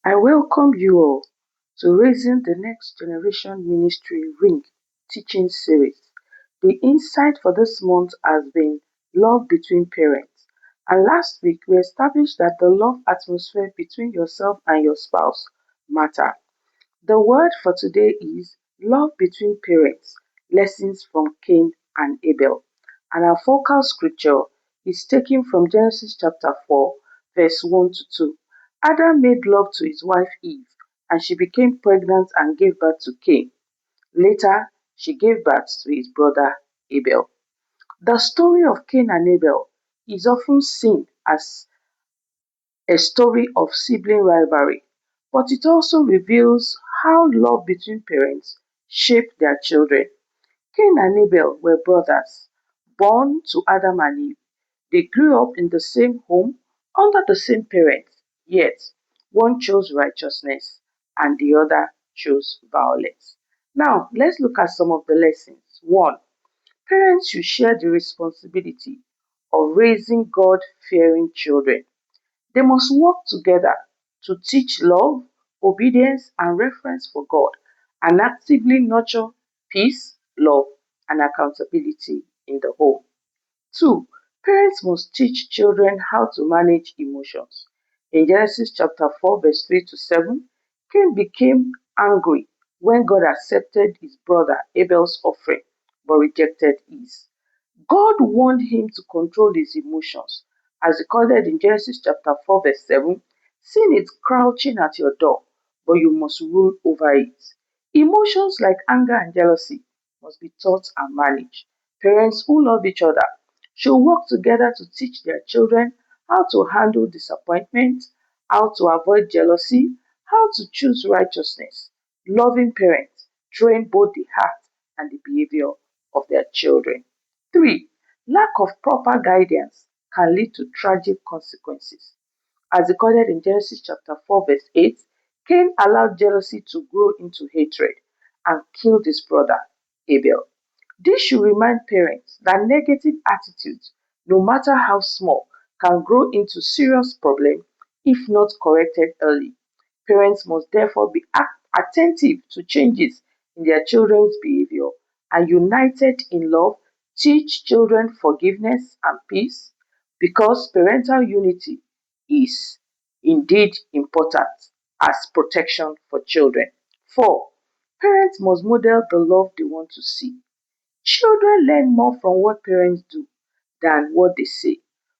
I welcome you all to Raising the Next Generation Ministry Ring teaching series. The insight for this month has been love between parents. And last week we established that the love atmosphere between yourself and your spouse matter. The word for today is love between parents, lessons from Cain and Abel. And our focal scripture is taken from Genesis chapter 4, verse 1 to 2. Adam made love to his wife Eve, and she became pregnant and gave birth to Cain. Later, she gave birth to his brother Abel. The story of Cain and Abel is often seen as a story of sibling rivalry, but it also reveals how love between parents shaped their children. Cain and Abel were brothers, born to Adam and Eve. They grew up in the same home, under the same parents, yet one chose righteousness and the other chose violence. Now, let's look at some of the lessons. 1. Parents should share the responsibility of raising God fearing children. They must work together to teach love, obedience, and reverence for God, and actively nurture peace, love, and accountability in the home. 2. Parents must teach children how to manage emotions. In Genesis chapter 4, verse 3 to 7, Cain became angry when God accepted his brother Abel's offering but rejected his. God warned him to control his emotions, as recorded in Genesis chapter 4, verse 7. Sin is crouching at your door, but you must rule over it. Emotions like anger and jealousy must be taught and managed. Parents who love each other should work together to teach their children how to handle disappointment, how to avoid jealousy, how to choose righteousness. Loving parents train both the heart and the behavior of their children. 3. Lack of proper guidance can lead to tragic consequences. As recorded in Genesis chapter 4, verse 8, Cain allowed jealousy to grow into hatred and killed his brother Abel. This should remind parents that negative attitudes, no matter how small, can grow into serious problems if not corrected early. Parents must therefore be attentive to changes in their children's behavior and united in love teach children forgiveness and peace because parental unity is indeed important as protection for children. 4. Parents must model the love they want to see. Children learn more from what parents do than what they say.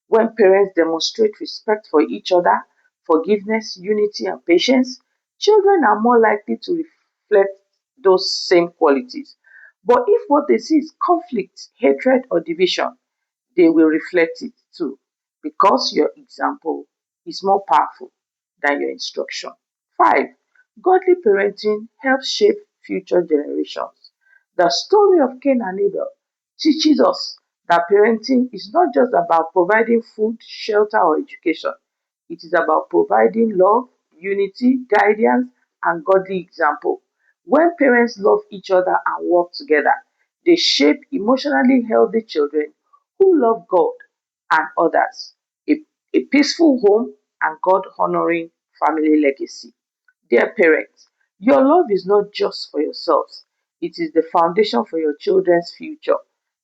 When parents demonstrate respect for each other, forgiveness, unity, and patience, children are more likely to reflect those same qualities. But if what they see is conflict, hatred, or division, they will reflect it too, because your example is more powerful than your instruction. 5. Godly parenting helps shape future generations. The story of Cain and Abel teaches us that parenting is not just about providing food, shelter, or education. It is about providing love, unity, guidance, and godly example. When parents love each other and work together, they shape emotionally healthy children who love God and others. A peaceful home and God honoring family legacy. Dear parents, your love is not just for yourselves, it is the foundation for your children's future.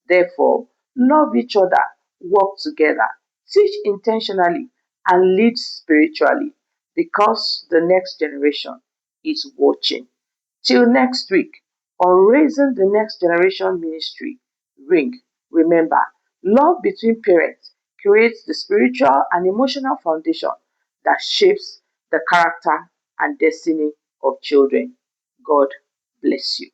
Therefore, love each other, work together, teach intentionally, and lead spiritually because the next generation is watching. Till next week, on Raising the Next Generation Ministry, Ring, remember, love between parents creates the spiritual and emotional foundation that shapes the character and destiny of children. God bless you.